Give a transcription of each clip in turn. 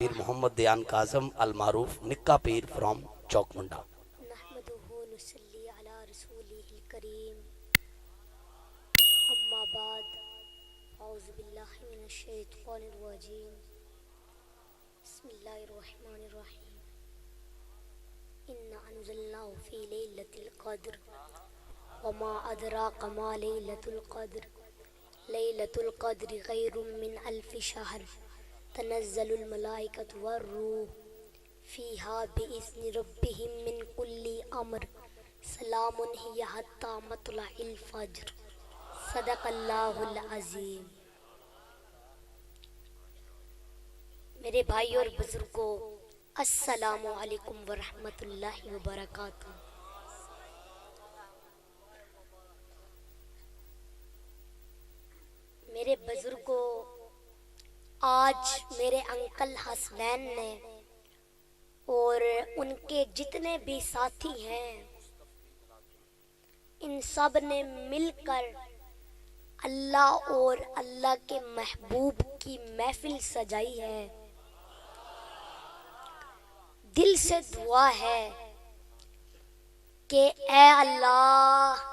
पीर मोहम्मद दयान काजम अल मारूफ निक्का पीर फ्रॉम चौकमुंडा। नहमदुहु नुसल्ली अला रसूलिहिल करीम, अम्मा बाद, औज़ु बिल्लाहि मिनश शैतानिर रजीम, बिस्मिल्लाहिर रहमानिर रहीम। इन्ना अंज़लनाहु फ़ी लैलतिल क़द्र वमा अदराका मा लैलतुल क़द्र, लैलतुल क़द्रि खैरुम मिन अल्फ़ि शहर, तनज़्ज़लुल मलाइकतु वर्रूह फ़ीहा बिइज़्नि रब्बिहिम मिन कुल्लि अम्र, सलामुन हिय हत्ता मत्लइल फ़ज्र। सदक़ल्लाहुल अज़ीम। मेरे भाई और बुजुर्गों, अस्सलामु अलैकुम वरहमतुल्लाहि वबरकातुहू। मेरे बुजुर्गों, आज मेरे अंकल हसनैन ने और उनके जितने भी साथी हैं, इन सब ने मिलकर अल्लाह और अल्लाह के महबूब की महफिल सजाई है। दिल से दुआ है कि ऐ अल्लाह,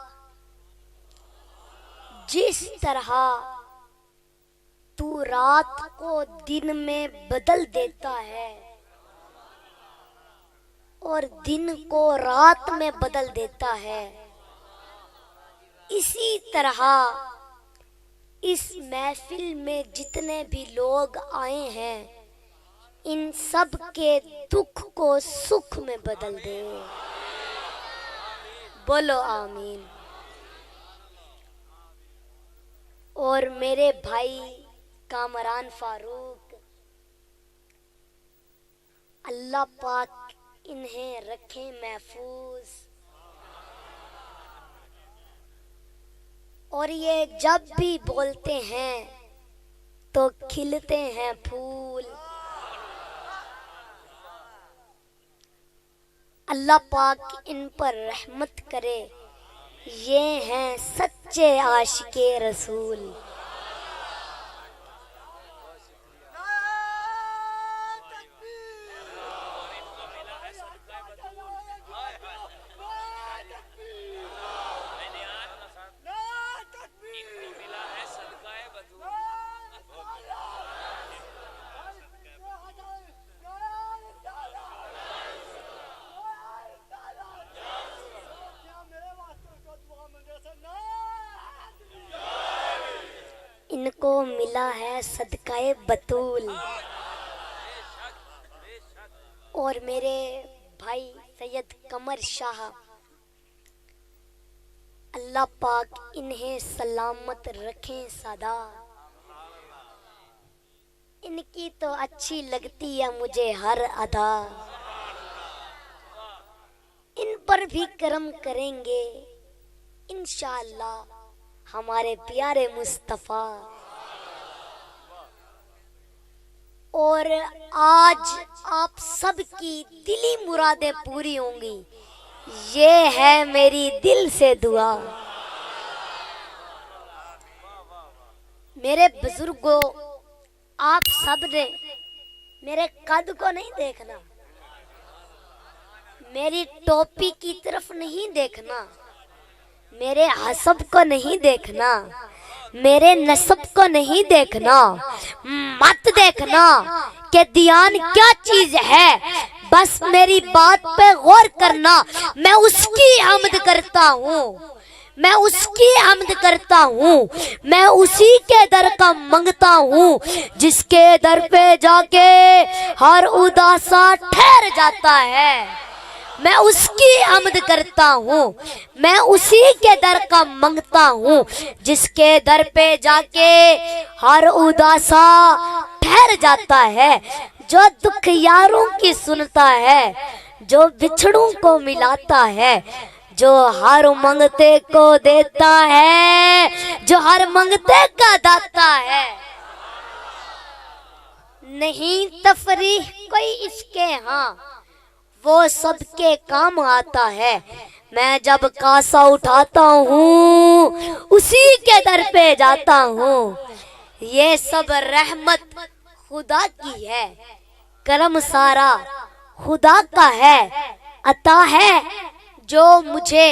जिस तरह तू रात को दिन में बदल देता है और दिन को रात में बदल देता है, इसी तरह इस महफिल में जितने भी लोग आए हैं, इन सब के दुख को सुख में बदल दे। बोलो आमीन। और मेरे भाई कामरान फारूक, अल्लाह पाक इन्हें रखे महफूज, और ये जब भी बोलते हैं तो खिलते हैं फूल। अल्लाह पाक इन पर रहमत करे। ये हैं सच्चे आशिके रसूल। इनको मिला है सदकाए बतूल। और मेरे भाई सैयद कमर शाह, अल्लाह पाक इन्हें सलामत रखें सदा। इनकी तो अच्छी लगती है मुझे हर अदा। इन पर भी करम करेंगे इंशाअल्लाह हमारे प्यारे मुस्तफा। और आज आप सबकी दिली मुरादें पूरी होंगी, ये है मेरी दिल से दुआ। मेरे बुजुर्गों, आप सब ने मेरे कद को नहीं देखना, मेरी टोपी की तरफ नहीं देखना, मेरे हसब को नहीं देखना, मेरे नसब को नहीं देखना, मत देखना कि दयान क्या चीज है। बस मेरी बात पे गौर करना। मैं उसकी हम्द करता हूँ, मैं उसकी हम्द करता हूँ, मैं उसी के दर का मंगता हूँ, जिसके दर पे जाके हर उदासा ठहर जाता है। मैं उसकी हम्द करता हूँ, मैं उसी के दर का मंगता हूँ, जिसके दर पे जाके हर उदासा ठहर जाता है। जो दुख यारों की सुनता है, जो बिछड़ों को मिलाता है, जो हर मंगते को देता है, जो हर मंगते का दाता है। नहीं तफरीह कोई इसके यहाँ, वो सबके काम आता है। मैं जब कासा उठाता हूँ, उसी के दर पे जाता हूँ। ये सब रहमत खुदा की है। करम सारा खुदा का है, अता है जो मुझे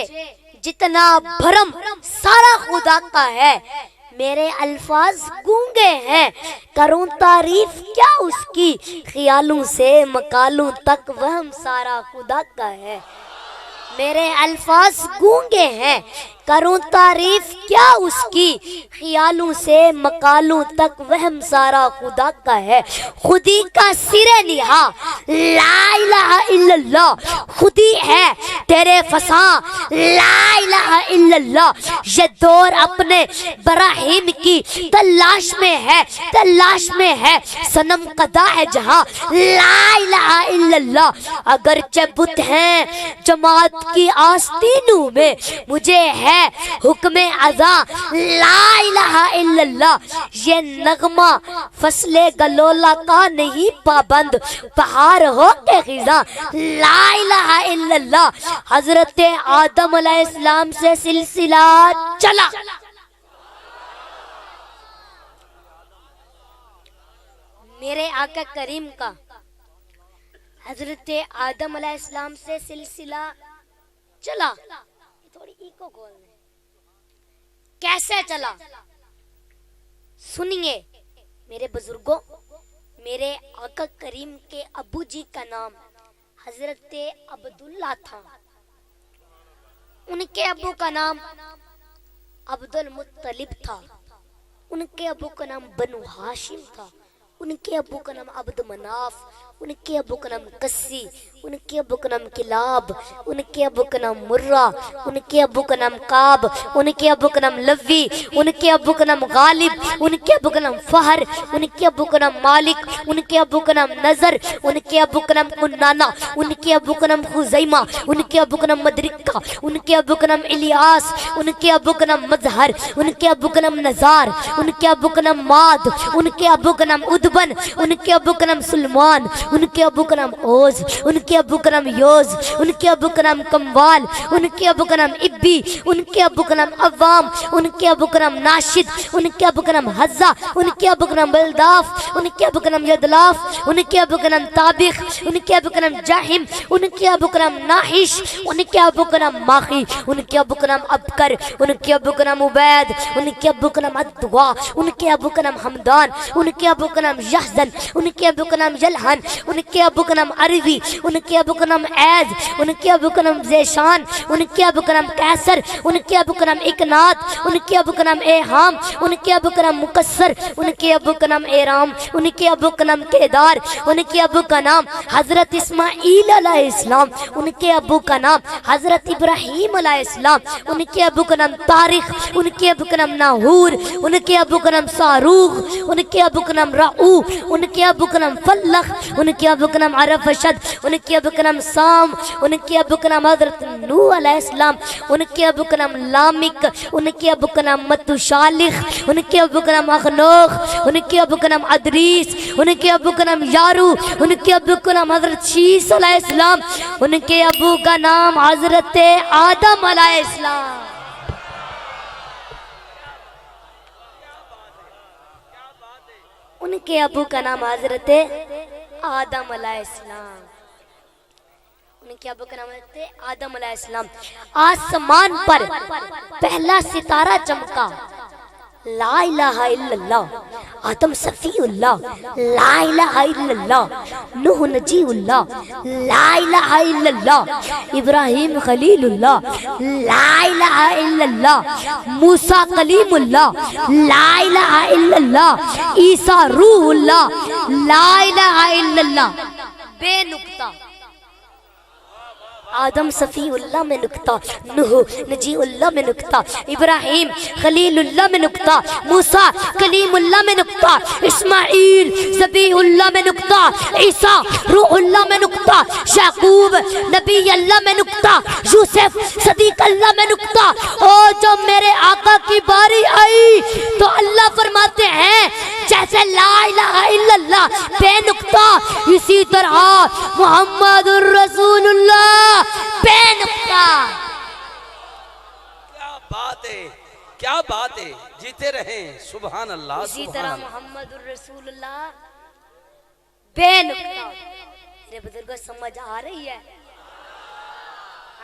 जितना भरम सारा खुदा का है। मेरे अल्फाज गूंगे हैं, करूं तारीफ क्या उसकी, ख्यालों से मकालों तक वहम सारा खुदा का है। मेरे अल्फाज गूंगे हैं, करूं तारीफ क्या उसकी, ख्यालों से मकालों तक वहम सारा खुदा का है। खुदी का सिरे निहा ला इलाहा इल्लल्लाह, खुदी है तेरे फसा ला इलाहा इल्लल्लाह। ये दौर अपने बराहीम की तलाश में है, तलाश में है, सनम कदा है जहां ला इलाहा इल्लल्लाह। अगरचे बुत हैं जमात की आस्तीनों में, मुझे है हुक्म अज़ा ला इलाहा इल्लल्लाह। ये नगमा फसले गलोला का नहीं पाबंद, पहाड़ हो के खिजा ला इलाहा इल्लल्लाह। हजरत आदम अलैहिस्सलाम से सिलसिला चला। मेरे आका करीम का हजरत आदम अलैहिस्सलाम से सिलसिला चला। थोड़ी इको खोल दे। कैसे चला सुनिए मेरे बुजुर्गों। मेरे आका करीम के अबू जी का नाम हजरत अब्दुल्ला था। उनके अबू का नाम अब्दुल मुत्तलिब था। उनके अबू का नाम बनु हाशिम था। उनके अबू का नाम अब्द मनाफ, उनके अबू का नाम कस्सी, उनके अबू का नाम किलाब, उनके अबू का नाम मुर्रा, उनके अबू का नाम काब, उनके अबू का नाम लव्वी, उनके अबू का नाम गालिब, उनके अबू का नाम फहर, उनके अबू का नाम मालिक, उनके अबू का नाम नजर, उनके अबू का नाम कुन्नाना, उनके अबू का नाम खुजैमा, उनके अबू का नाम मदरिका, उनके अबू का नाम इलियास, उनके अबू का नाम मजहर, उनके अबू का नाम नजार, उनके अबू का नाम माद, उनके अबू का नाम उदबन, उनके अबू का नाम सुलमान, उनके अबू का नाम ओज, उनके अबू का नाम योज, उनके अबू का नाम कमवाल, उनके अबू का नाम इब्बी, उनके अबू का नाम अवाम, उनके अबू का नाम नाशिद, उनके अबू का नाम हज्जा, उनके अबू का नाम बलदाफ, उनके अबू का नाम यदलाफ, उनके अबू का नाम ताबिख, उनके अबू का नाम जाहिम, उनके अबू का नाम नाहिश, उनके अबू का नाम माखी, उनके अबू का नाम अबकर, उनके अबू का नाम उबैद, उनके अबू का नाम अद्वा, उनके अबू का नाम हमदान, उनके अबू का नाम यहजन, उनके अबू का नाम यलहन, उनके अबू का नाम अरवी, उनके अबू का नाम ऐज, उनके अबू का नाम ज़ेशान, उनके अबू का नाम कैसर, उनके अबू का नाम इकनात, उनके अबू का नाम एहाम, उनके अबू का नाम मुकस्सर, उनके अबू का नाम एराम, उनके अबू का नाम केदार, उनके अबू का नाम हजरत इस्माईल अलैहिस्सलाम, उनके अबू का नाम हजरत इब्राहीम अलैहिस्सलाम, उनके अबू का नाम तारिक, उनके अबू का नाम नाहूर, उनके अबू का नाम सारूख, उनके अबू का नाम राऊ, उनके अबू का नाम फल्लख, उनके अबू का नाम अरफशद, उनके अबू का नाम साम, उनके अबू का नाम हजरत नूह अलैहिस्सलाम, उनके अबू का नाम लामिक, उनके अबू का नाम मतुशालिख, उनके अबू का नाम अखनोख, उनके अबू का नाम अदरीस, उनके अबू का नाम यारू, उनके अबू का नाम हजरत शीस अलैहिस्सलाम, उनके अबू का नाम हजरत आदम अलैहिस्सलाम। उनके अबू का नाम हजरत आदम अलैहिस्सलाम, उनके अबू का नाम हजरत आदम अलैहिस्सलाम। आसमान पर पहला सितारा चमका, ला इलाहा इल्लल्लाह आदम सफीउल्लाह, ला इलाहा इल्लल्लाह नूह नजीउल्लाह, ला इलाहा इल्लल्लाह इब्राहिम खलीलुल्लाह, ला इलाहा इल्लल्लाह मूसा कलीमुल्लाह, ला इलाहा इल्लल्लाह ईसा रूहुल्लाह, ला इलाहा इल्लल्लाह बेनुक्ता आदम सफीउल्लाह में नुक्ता, नूह नजीउल्लाह में नुक्ता, इब्राहिम खलीलुल्लाह में नुक्ता, मूसा कलीमुल्लाह में नुक्ता, इस्माईल ज़बीहुल्लाह में नुक्ता, ईसा रूहुल्लाह में नुक्ता, याकूब नबी अल्लाह में नुक्ता, यूसुफ सदीक अल्लाह में नुक्ता। और जब मेरे आका की बारी आई तो अल्लाह फरमाते हैं जैसे ला इलाहा इल्लल्लाह बेनुक्ता, इसी तरह मुहम्मदुर रसूलुल्लाह बेनुक्ता। क्या बात है, क्या बात है, जीते रहे सुभान अल्लाह। इसी तरह मुहम्मदुर रसूलुल्लाह बेनुक्ता। मेरे बुजुर्गों समझ आ रही है?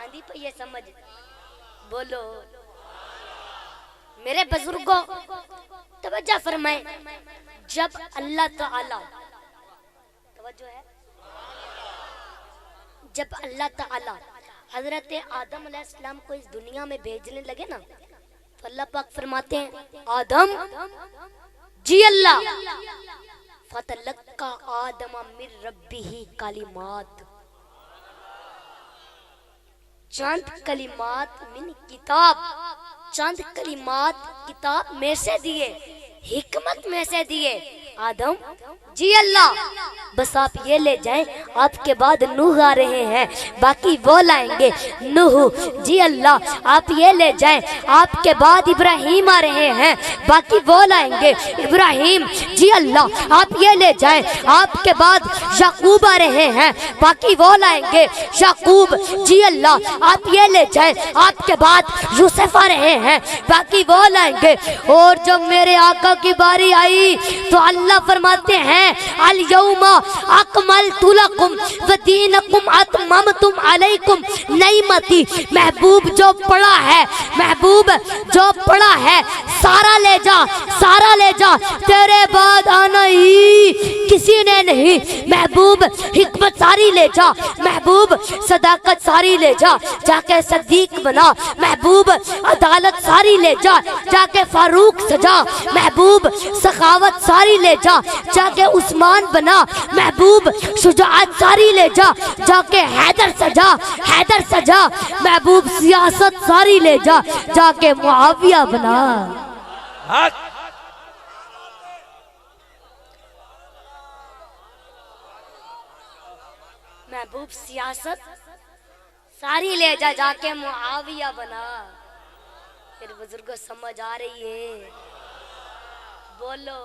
आंधी पे ये समझ, बोलो मेरे बुजुर्गों तवज्जो फरमाए। जब अल्लाह ताला, तवज्जो है, जब अल्लाह ताला हजरत आदम अलैहिस्सलाम को इस दुनिया में भेजने लगे ना, तो अल्लाह पाक फरमाते हैं आदम जी अल्लाह फतलक्का आदम मिर रब्बिही कलिमात, चंद कलिमात मिन किताब, चंद कलिमात किताब में से दिए, हिकमत में से दिए। आदम जी अल्लाह बस आप ये ले जाएं, आपके बाद नूह आ रहे हैं, बाकी वो लाएंगे। नूह जी अल्लाह आप ये ले जाएं, आपके बाद इब्राहिम आ रहे हैं, बाकी वो लाएंगे। इब्राहिम जी अल्लाह आप ये ले जाएं, आपके बाद याकूब आ रहे हैं, बाकी वो लाएंगे। याकूब जी अल्लाह आप ये ले जाएं, आपके बाद यूसुफ आ रहे हैं, बाकी वो लाएंगे। और जब मेरे आका की बारी आई तो अल्लाह फरमाते हैं अल यौमा अकमलतु लकुम व दीनकुम अतममतु अलैकुम निअमती। महबूब जो पड़ा है, महबूब जो पड़ा है, सारा ले जा, सारा ले जा, तेरे बाद आना ही किसी ने नहीं। महबूब हिकमत सारी ले जा, महबूब सदाकत सारी ले जा, जाके सदीक बना। महबूब अदालत सारी ले जा, जाके फारूक सजा। महबूब सखावत सारी ले जा, जाके उस्मान बना। महबूब शुजाअत सारी ले जा, जाके हैदर सजा, हैदर सजा। महबूब सियासत सारी ले जा, जाके मुआविया बना। महबूब सियासत सारी ले जा, जाके मुआविया बना। फिर बुजुर्गों समझ आ रही है? बोलो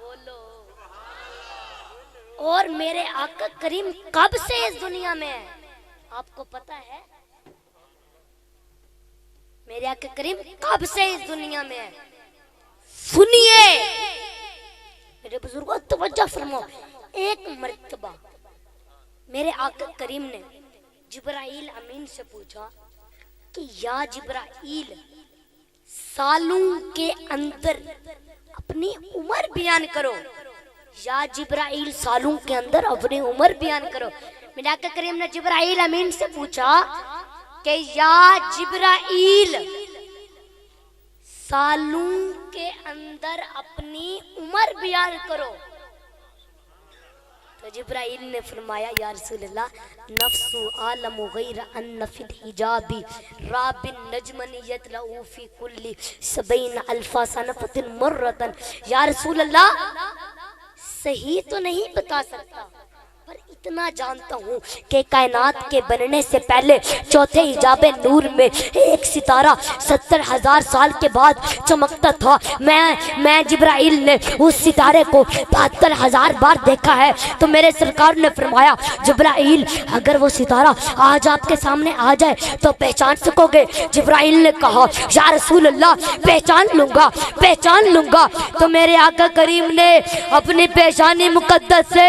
बोलो। और मेरे आका करीम कब से इस दुनिया में है, आपको पता है? मेरे आका करीम कब से इस दुनिया में है? सुनिए मेरे बुजुर्गों, तवज्जो फरमाओ। एक मर्तबा मेरे आका करीम ने जिब्राइल अमीन से पूछा कि या जिब्राइल सालों के अंदर अपनी उम्र बयान करो। या जिब्राइल सालों के अंदर अपनी उम्र बयान करो। मेरे आका करीम ने जिब्राइल अमीन से पूछा कि या जिब्राइल सालों के अंदर अपनी उम्र बयान करो। तो जिब्राइल ने फरमाया या रसूलल्लाह नफ्सु आलमु गैर अन्न फिल हिजाबी राबिन नजमन यतलऊ फी कुल्ली सबईन अल्फा सनफतिन मर्रतन। या रसूलल्लाह सही तो नहीं बता सकता, पर इतना जानता हूँ कि कायनात के बनने से पहले चौथे हिजाबे नूर में एक सितारा 70,000 साल के बाद चमकता था। मैं जिब्राइल ने उस सितारे को 72,000 बार देखा है। तो मेरे सरकार ने फरमाया जिब्राइल अगर वो सितारा आज आपके सामने आ जाए तो पहचान सकोगे? जिब्राइल ने कहा या रसूल अल्लाह पहचान लूंगा, पहचान लूंगा। तो मेरे आका करीम ने अपनी पेशानी मुकद्दस से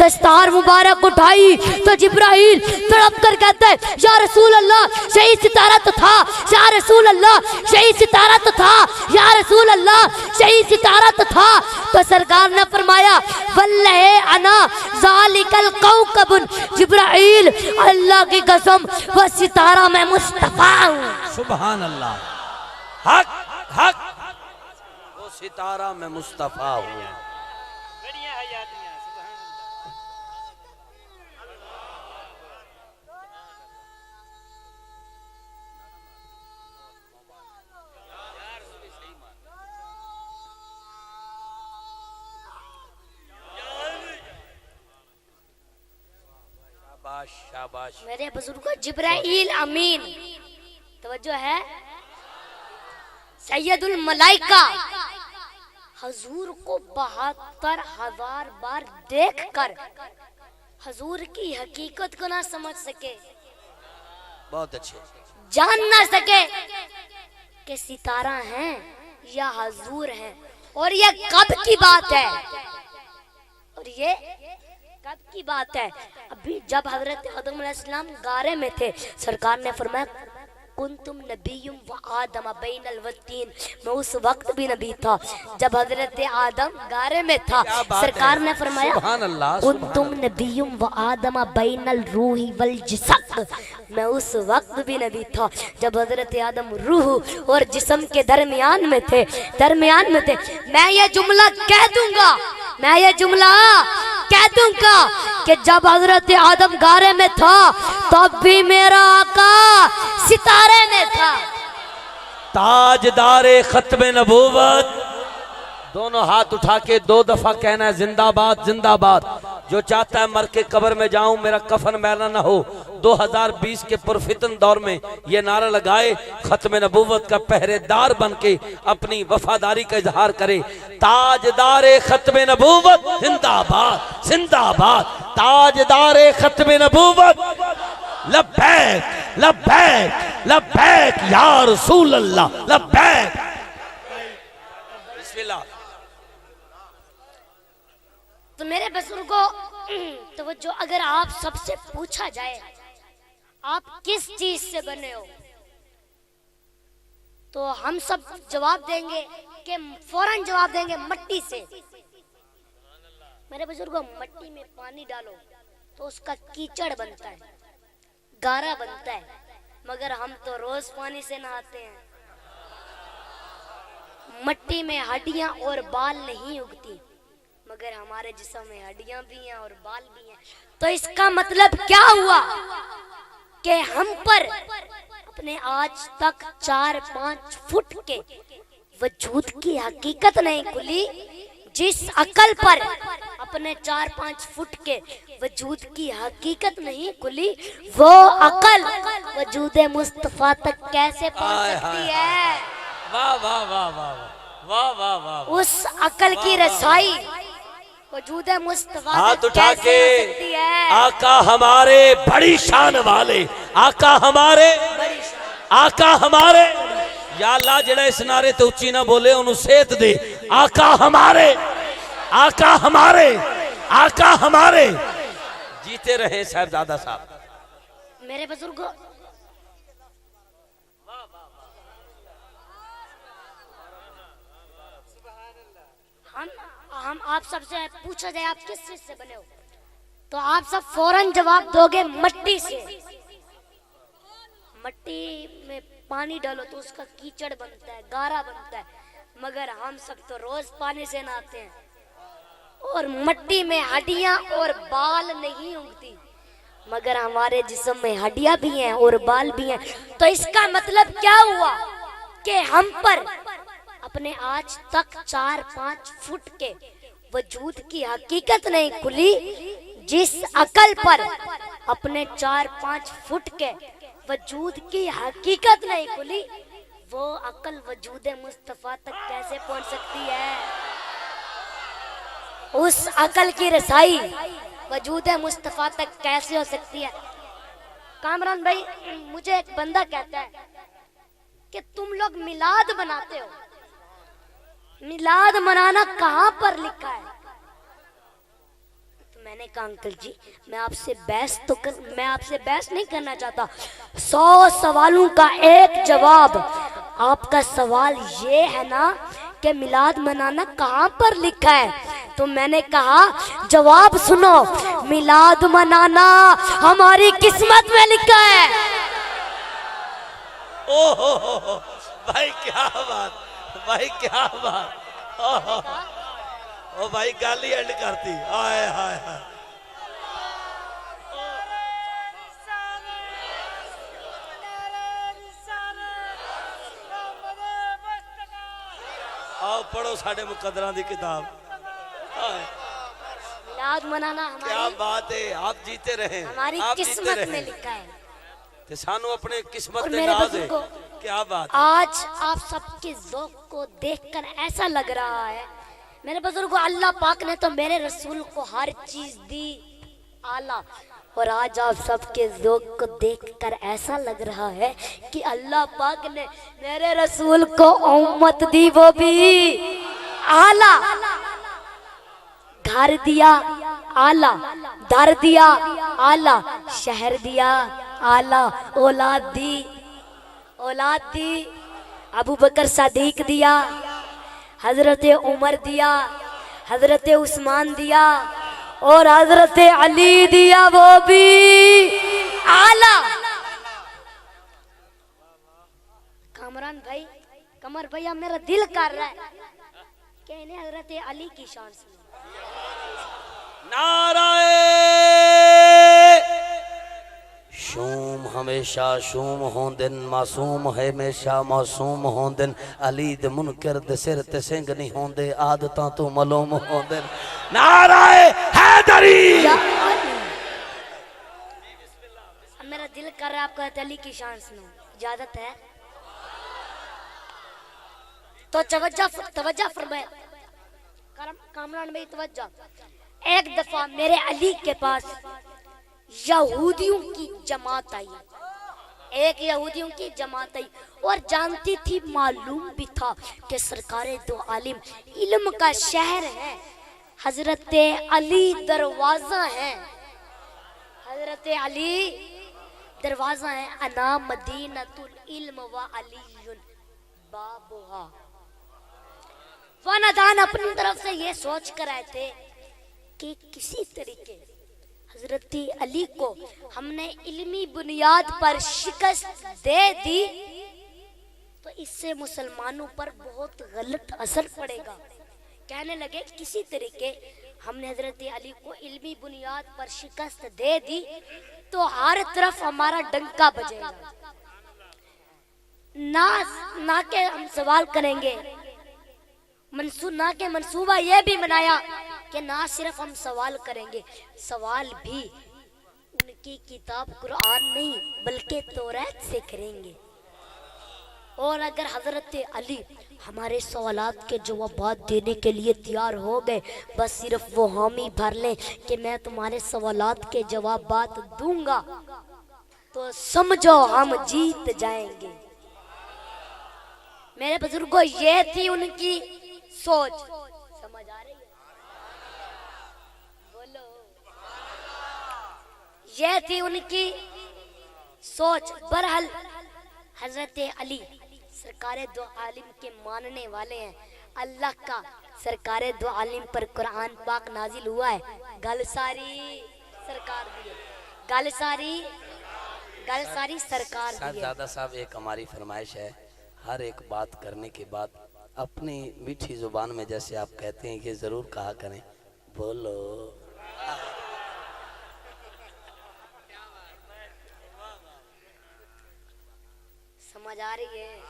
दस्तार मुबारक उठाई तो जिब्राइल तड़प कर कहता है या रसूल अल्लाह सही सितारा तो था, या रसूल अल्लाह सही सितारा तो था, या रसूल अल्लाह सही सितारा तो था। तो सरकार ने फरमाया वल्लाहि अना ज़ालिकल कौकबुन। जिब्राइल अल्लाह की कसम वो सितारा मैं मुस्तफा हूँ। सुभान अल्लाह, हक हक, वो सितारा मैं मुस्तफा हूँ। शाबाश मेरे बुजुर्गों, जिब्राइल अमीन तवज्जो है, सैयदुल मलाइका हजूर को 72,000 बार देखकर हजूर की हकीकत को ना समझ सके, बहुत अच्छे, जान ना सके कि सितारा हैं या हजूर हैं। और यह कब की बात है? और ये कब की बात है? अभी जब हजरत आदम अलैहिस्सलाम गारे में थे, सरकार ने फरमाया कुंतुम नबियुम व आदम बैनल वत्तीन, मैं उस वक्त भी नबी था जब हजरत आदम गारे में था। सरकार ने फरमाया कुंतुम नबियुम व आदम बैनल रूही वल जिस्म, मैं उस वक्त भी नबी था जब हजरत आदम रूह और जिस्म के दरमियान में थे। मैं ये जुमला कह दूंगा, मैं ये जुमला कह दूंगा कि जब हजरत आदम गारे में था तब भी मेरा आका सितारे में था। ताजदारे खत्म नबूवत, दोनों हाथ उठा के 2 दफा कहना है जिंदाबाद जिंदाबाद। जो चाहता है मर के कब्र में जाऊं, मेरा कफन मैला ना हो, 2020 के पुरफितन दौर में ये नारा लगाए, खत्म नबूवत का पहरेदार बन के अपनी वफादारी का इजहार करे। ताजदारे खत्म नबूवत जिंदाबाद जिंदाबाद, ताजदारे खत्म नबूवत लब्बैक लब्बैक लब्बैक या रसूल अल्लाह लब्बैक। बिस्मिल्लाह। तो मेरे बुजुर्गों, तो जो अगर आप सबसे पूछा जाए आप किस चीज से बने हो, तो हम सब जवाब देंगे कि फौरन जवाब देंगे मट्टी से। मेरे बुजुर्गों, मट्टी में पानी डालो तो उसका कीचड़ बनता है, गारा बनता है, मगर हम तो रोज पानी से नहाते हैं। मट्टी में हड्डियां और बाल नहीं उगती, मगर हमारे जिस्म में हड्डियां भी हैं और बाल भी हैं। तो इसका मतलब क्या हुआ कि हम पर अपने आज तक 4-5 फुट के वजूद की हकीकत नहीं खुली। जिस अकल पर अपने 4-5 फुट के वजूद की हकीकत नहीं खुली, वो अकल वजूद मुस्तफा तक कैसे पहुंच सकती है? वाह वाह वाह वाह वाह वाह वाह। उस अकल की रसाई वजूद मुस्तफा हाथ उठा के सकती है। आका हमारे बड़ी शान वाले, आका हमारे, आका हमारे, या अल्लाह जेड़ा इस नारे ते उच्ची ना बोले उन्हें सेहत दे। आका हमारे, आका हमारे, आका हमारे, जीते रहे साहबजादा साहब। मेरे बुजुर्गों, हम आप सबसे पूछा जाए आप किस चीज से बने हो, तो आप सब फौरन जवाब दोगे मट्टी से। मट्टी में पानी डालो तो उसका कीचड़ बनता है, गारा बनता है, मगर हम सब तो रोज पानी से नहाते हैं और मट्टी में हड्डियां और बाल नहीं उगती, मगर हमारे जिस्म में हड्डियां भी हैं और बाल भी हैं। तो इसका मतलब क्या हुआ कि हम पर अपने आज तक 4-5 फुट के वजूद की हकीकत नहीं खुली। जिस अकल पर अपने 4-5 फुट के वजूद की हकीकत नहीं खुली, वो अकल वजूद मुस्तफा तक कैसे पहुंच सकती है? उस अकल की रसाई वजूद मुस्तफा तक कैसे हो सकती है? कामरान भाई, मुझे एक बंदा कहता है कि तुम लोग मिलाद बनाते हो, मिलाद मनाना कहां पर लिखा है? तो मैंने कहा अंकल जी, मैं आपसे बहस नहीं करना चाहता। 100 सवालों का एक जवाब। आपका सवाल ये है ना कि मिलाद मनाना कहां पर लिखा है? तो मैंने कहा जवाब सुनो, मिलाद मनाना हमारी किस्मत में लिखा है। ओहो भाई क्या बात, भाई क्या बात, ओ भाई गाली एंड करती। हाय हाय हाय, आओ पढ़ो साढ़े मुकद्दरा दी किताब। मिलाद मनाना क्या बात है, आप जीते रहे, हमारी आप किस्मत में लिखा है। ते सानू अपने किस्मत और दे मेरे नाज है। बुजुर्गों, क्या बात, आज आप सबके ज़ौक़ को देखकर ऐसा लग रहा है, मेरे बुजुर्गों, अल्लाह पाक ने तो मेरे रसूल को हर चीज दी आला, और आज आप सबके ज़ौक़ को देखकर ऐसा लग रहा है कि अल्लाह पाक ने मेरे रसूल को उम्मत दी, वो भी आला। घर दिया आला, दर दिया आला, शहर दिया आला, औलाद दी अबू बकर सदीक दिया, हजरत उमर दिया, हजरत उस्मान दिया और हजरत अली दिया, वो भी आला। कामरान भाई, कमर भैया, मेरा दिल कर रहा है कि इन्हें हजरत अली की शान सुनो। नाराए शूम हमेशा शूम होंदिन, मासूम हमेशा मासूम होंदिन, अली दे मुनकर दे सिर ते सिंग नहीं होंदे, आदतां तो मलूम होंदिन। नाराए हैदरी। मेरा दिल कर रहा है आपको अली की शान सुनो, इजाजत है तो तवज्जो फरमाए। कामरान भाई तवज्जो। एक दफा मेरे अली के पास यहूदियों की जमात आई, एक यहूदियों की जमात आई और जानती थी, मालूम भी था कि सरकारे दो आलिम इल्म का शहर है, हजरत अली दरवाजा है, हजरत अली दरवाजा है। अना मदीनतुल इल्म व अलीयुन बाबुहा। वानादान अपनी तरफ से ये सोच कर आए थे कि किसी तरीके हजरत अली को हमने इल्मी बुनियाद पर शिकस्त दे दी तो इससे मुसलमानों पर बहुत गलत असर पड़ेगा। कहने लगे किसी तरीके हमने हजरत अली को इल्मी बुनियाद पर शिकस्त दे दी तो हर तरफ हमारा डंका बजेगा। ना के हम सवाल करेंगे, ना के मंसूबा यह भी बनाया कि ना सिर्फ हम सवाल करेंगे, सवाल भी उनकी किताब कुरान नहीं बल्कि तौरात से करेंगे। और अगर हजरत अली हमारे सवालात के जवाब देने के लिए तैयार हो गए, बस सिर्फ वो हामी भर लें कि मैं तुम्हारे सवालात के जवाब दूंगा, तो समझो हम जीत जाएंगे। मेरे बुजुर्गों, ये थी उनकी सोच। समझ आ रही है? बोलो। ये थी उनकी सोच। बहरहाल हजरत अली सरकारे दो आलिम के मानने वाले हैं। अल्लाह का सरकारे दो आलिम पर कुरान पाक नाजिल हुआ है। गल सारी सरकार दी है, गल सारी सरकार दी है। दादा साहब, एक हमारी फरमाइश है, हर एक बात करने के बाद अपनी मीठी जुबान में जैसे आप कहते हैं कि जरूर कहा करें, बोलो। समझ आ रही है?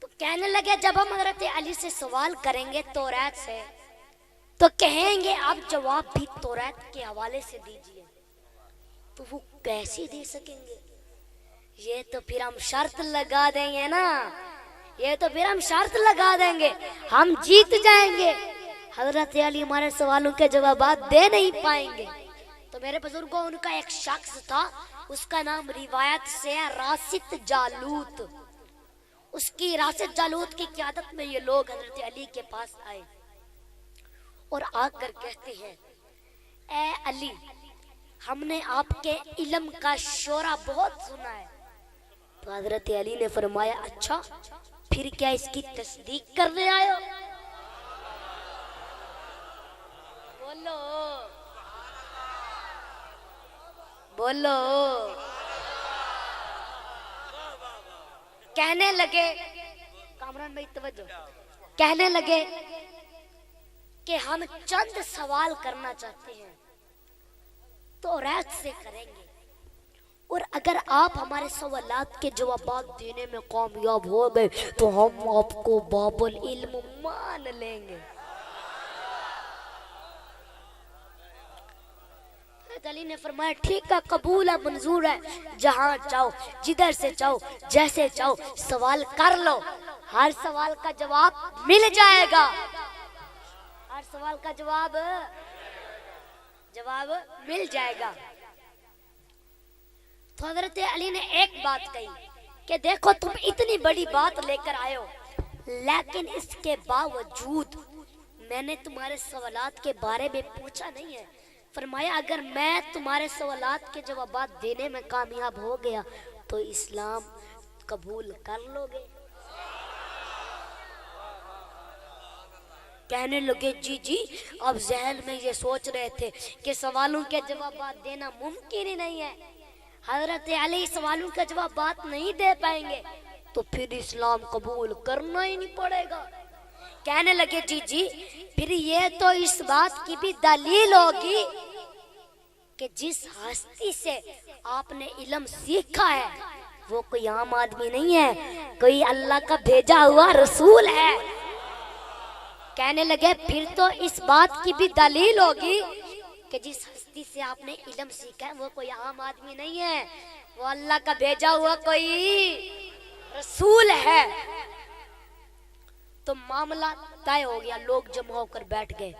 तो कहने लगे जब हम हजरत अली से सवाल करेंगे तौरात से तो कहेंगे आप जवाब भी तौरात के हवाले से दीजिए। तो वो कैसे दे सकेंगे? ये तो फिर हम शर्त लगा देंगे ना, ये तो फिर हम शर्त लगा देंगे, हम जीत जाएंगे। हजरत अली हमारे सवालों के जवाब दे नहीं पाएंगे। तो मेरे बुजुर्गों, उनका एक शख्स था, उसका नाम रिवायत से है रासित जालूत। उसकी रासित जालूत की क़यादत में ये लोग हजरत अली के पास आए और आकर कहते हैं, ए अली, हमने आपके इल्म का शोरा बहुत सुना है। तो हजरत अली ने फरमाया, अच्छा फिर क्या इसकी तस्दीक करने आए हो? बोलो बोलो। कहने लगे, कामरान भाई तवज्जो, कहने लगे कि हम चंद सवाल करना चाहते हैं, तौरात से करेंगे, और अगर आप हमारे सवालात के जवाब देने में कामयाब हो गए तो हम आपको बाबुल इल्म मान लेंगे। अली ने फरमाया, ठीक है, कबूल है, मंजूर है, जहां चाहो, जिधर से चाहो, जैसे चाहो सवाल कर लो, हर सवाल का जवाब मिल जाएगा, हर सवाल का जवाब मिल जाएगा। तो हजरत अली ने एक बात कही कि देखो, तुम इतनी बड़ी बात लेकर आए हो, लेकिन इसके बावजूद मैंने तुम्हारे सवालात के बारे में पूछा नहीं है। फरमाया अगर मैं तुम्हारे सवालात के जवाब देने में कामयाब हो गया तो इस्लाम कबूल कर लोगे। कहने लगे जी जी, अब जहन में ये सोच रहे थे कि सवालों के जवाब देना मुमकिन ही नहीं है, हजरत अली सवालों का जवाब नहीं दे पाएंगे, तो फिर इस्लाम कबूल करना ही नहीं पड़ेगा। कहने लगे जी जी, फिर ये तो इस बात की भी दलील होगी कि जिस हस्ती से आपने इल्म सीखा है वो कोई आम आदमी नहीं है, कोई अल्लाह का भेजा हुआ रसूल है। कहने लगे फिर तो इस बात की भी दलील होगी कि जिस हस्ती से आपने इल्म सीखा है वो कोई आम आदमी नहीं है, वो अल्लाह का भेजा हुआ कोई रसूल है। तो मामला तय हो गया। लोग जमा होकर बैठ गए,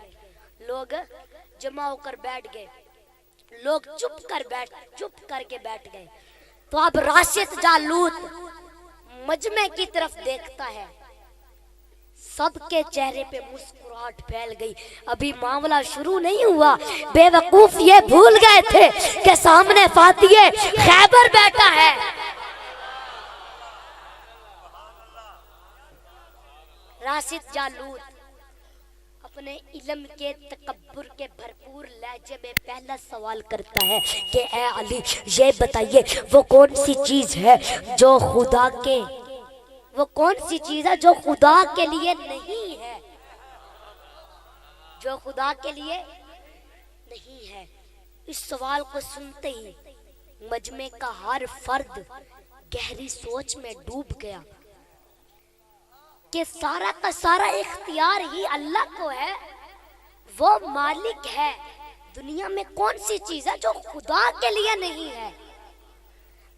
लोग जमा होकर बैठ गए, लोग चुप करके बैठ गए। तो अब राशिद जालूत मजमे की तरफ देखता है, सबके चेहरे पे मुस्कुराहट फैल गई। अभी मामला शुरू नहीं हुआ, बेवकूफ ये भूल गए थे कि सामने फातिह खैबर बैठा है। राशिद जालूत अपने इल्म के तकब्बुर के भरपूर लहजे में पहला सवाल करता है कि ए अली, ये बताइए वो कौन सी चीज है जो खुदा के, वो कौन सी चीज है जो खुदा के लिए नहीं है, जो खुदा के लिए नहीं है। इस सवाल को सुनते ही मजमे का हर फर्द गहरी सोच में डूब गया कि सारा का सारा इख्तियार ही अल्लाह को है, वो मालिक है। दुनिया में कौन सी चीज है जो खुदा के लिए नहीं है।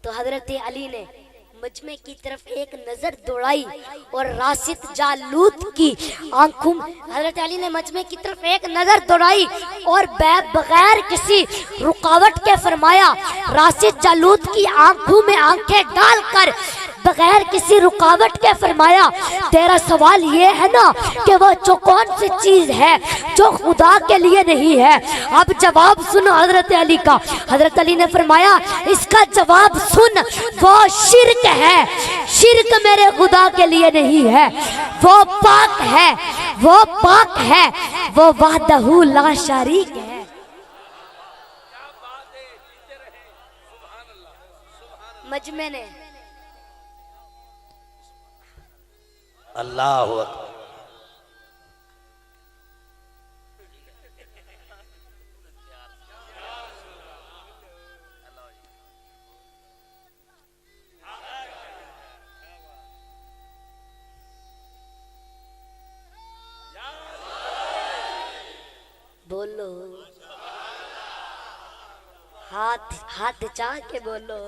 तो हजरत अली ने मजमे की तरफ एक नजर दौड़ाई और राशिद जालूत की आंखों, हजरत अली ने मजमे की तरफ एक नजर दौड़ाई और बगैर किसी रुकावट के फरमाया, राशिद जालूत की आंखों में आंखें डालकर बगैर किसी रुकावट के फरमाया, तेरा सवाल ये है ना कि वो जो कौन सी चीज है जो खुदा के लिए नहीं है। अब जवाब सुन हजरत अली का। हजरत अली ने फरमाया, इसका जवाब सुन, वो शिर्क है, शिर्क मेरे खुदा के लिए नहीं है, वो पाक है, वो पाक है, वो वहदहू ला शरीक है। मजमे ने अल्लाह हू अकबर। बोलो, हाथ हाथ चाह के बोलो।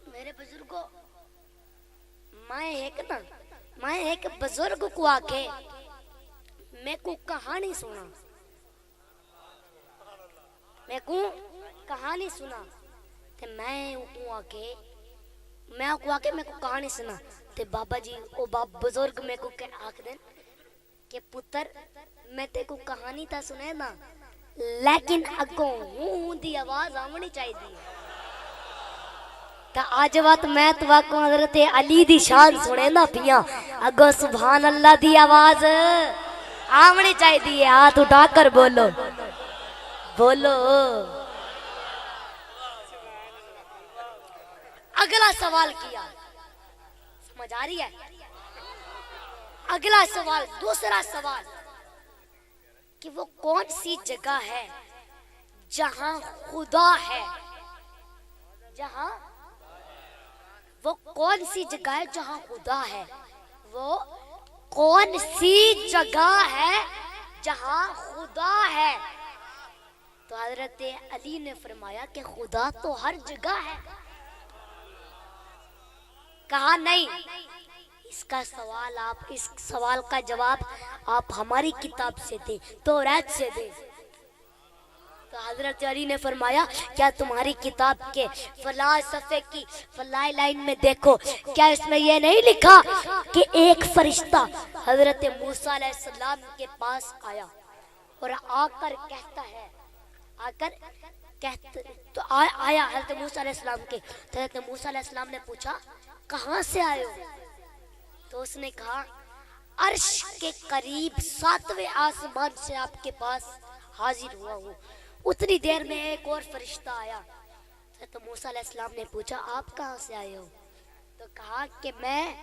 मेरे बुजुर्गों, मैं एक बुजुर्ग को आके मैं को कहानी सुना, मैं को कहानी सुना, ते मैं को आके मैं को कहानी सुना, ते बाबा जी ओ बाप बुजुर्ग मैं को आख देन के पुत्र मैं ते को कहानी ता सुने ना, लेकिन अगों हूं दी आवाज आवनी चाहिए। तो आज बात मैं तुआ को हजरत अली दी शान सुने ना पिया, अगो सुभान अल्लाह दी आवाज आवनी चाहिए। हाथ उठाकर बोलो, बोलो। अगला सवाल किया, समझ आ रही है? अगला सवाल, दूसरा सवाल कि वो कौन सी जगह है जहां खुदा है, जहां वो कौन सी जगह है जहां खुदा है, वो कौन सी जगह है जहां खुदा है। तो हजरत अली ने फरमाया कि खुदा तो हर जगह है। कहा नहीं, इसका सवाल आप, इस सवाल का जवाब आप हमारी किताब से दे, तौरात से दे। तो हजरत अली ने फरमाया, क्या तुम्हारी किताब के फला सफ़े की फला लाइन में देखो, क्या इसमें यह नहीं लिखा कि एक फरिश्ता हजरत मूसा अलैहिस्सलाम के पास आया और आकर कहता है, तो आया हजरत मूसा अलैहिस्सलाम के। तो हजरत मूसा अलैहिस्सलाम ने पूछा, कहाँ से आए हो? तो उसने कहा, अर्श के करीब 7वें आसमान से आपके पास हाजिर हुआ हूँ। उतनी देर में एक और फरिश्ता आया। तो मूसा अलैहिस्सलाम ने पूछा, आप कहाँ से आए हो? तो कहा कि मैं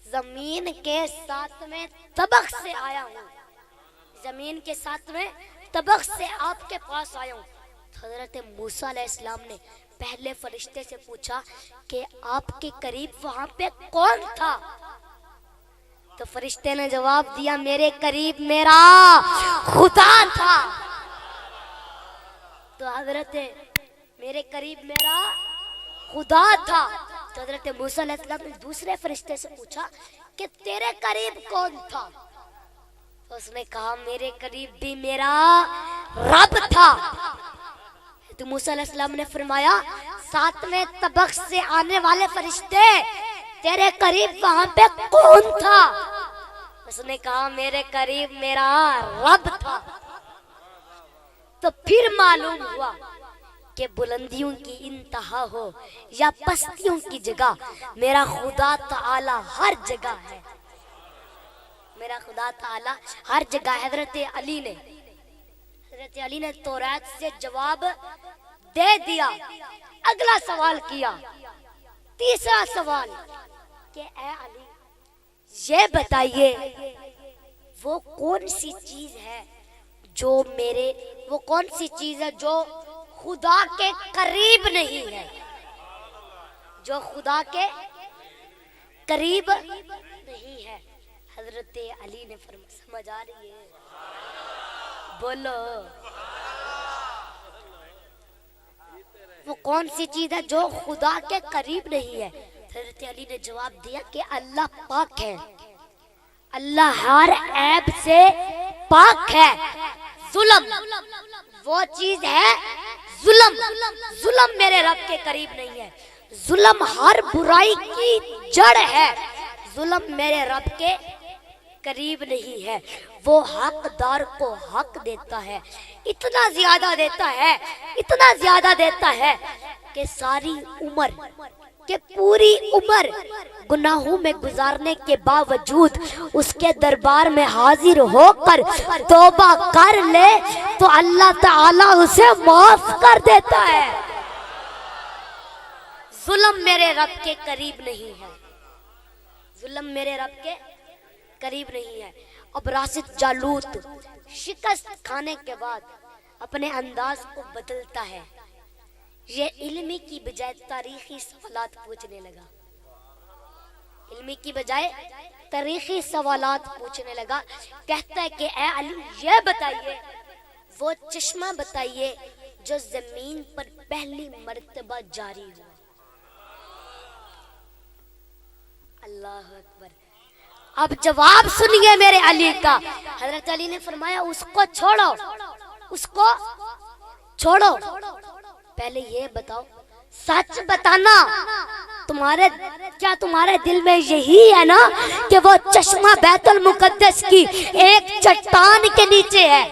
जमीन के 7वें तबक से आया हूँ, जमीन के 7वें तबक से आपके पास आया हूँ। हजरत मूसा अलैहिस्सलाम ने पहले फरिश्ते से पूछा कि आपके करीब वहां पे कौन था? तो फरिश्ते ने जवाब दिया, मेरे करीब मेरा खुदा था। तो हजरत मेरे करीब मेरा खुदा था। तो हजरत मूसा अलैहिस्सलाम ने दूसरे फरिश्ते से पूछा कि तेरे करीब कौन था? तो उसने कहा, मेरे करीब भी मेरा रब था। तो मूसा अलैहिस्सलाम ने फरमाया, 7वें तबक से आने वाले फरिश्ते तेरे करीब वहां पे कौन था? उसने कहा, मेरे करीब मेरा रब था। तो फिर मालूम हुआ कि बुलंदियों की इंतहा हो या पस्तियों की जगह, मेरा खुदा ताला हर जगह है। मेरा खुदा ताला हर जगह। हजरत अली ने तौरात से जवाब दे दिया। अगला सवाल किया, तीसरा सवाल कि ए अली, ये बताइए वो कौन सी चीज है जो खुदा के करीब नहीं है, जो खुदा के करीब नहीं है। हजरत अली ने फरमाया, समझ आ रही है? बोलो, वो कौन सी चीज है जो खुदा के करीब नहीं है? हजरत अली ने जवाब दिया कि अल्लाह पाक है, अल्लाह हर ऐब से पाक है। जुल्म वो चीज है, जुल्म मेरे रब के करीब नहीं है। जुल्म हर बुराई की जड़ है, जुल्म मेरे रब के करीब नहीं है। वो हकदार को हक देता है, इतना ज्यादा देता है कि सारी उम्र के पूरी उम्र गुनाहों में गुजारने के बावजूद उसके दरबार में हाजिर होकर तौबा कर ले तो अल्लाह ताला उसे माफ कर देता है। जुल्म मेरे रब के करीब नहीं है, जुल्म मेरे रब के करीब नहीं है। अब राशिद जालूत शिकस्त खाने के बाद अपने अंदाज को बदलता है। ये इल्मी की बजाय तारीखी सवालात पूछने लगा, इल्मी की बजाय तारीखी सवालात पूछने लगा। कहता है कि ए अली, ये बताइए, वो चश्मा बताइए जो जमीन पर पहली मर्तबा जारी हुआ। अल्लाह अकबर। अब जवाब सुनिए मेरे अली का। हजरत अली ने फरमाया, उसको छोड़ो, पहले ये बताओ, सच बताना, तुम्हारे दिल में यही है ना कि वो चश्मा बैतुल मुकद्दस की एक चट्टान के नीचे है?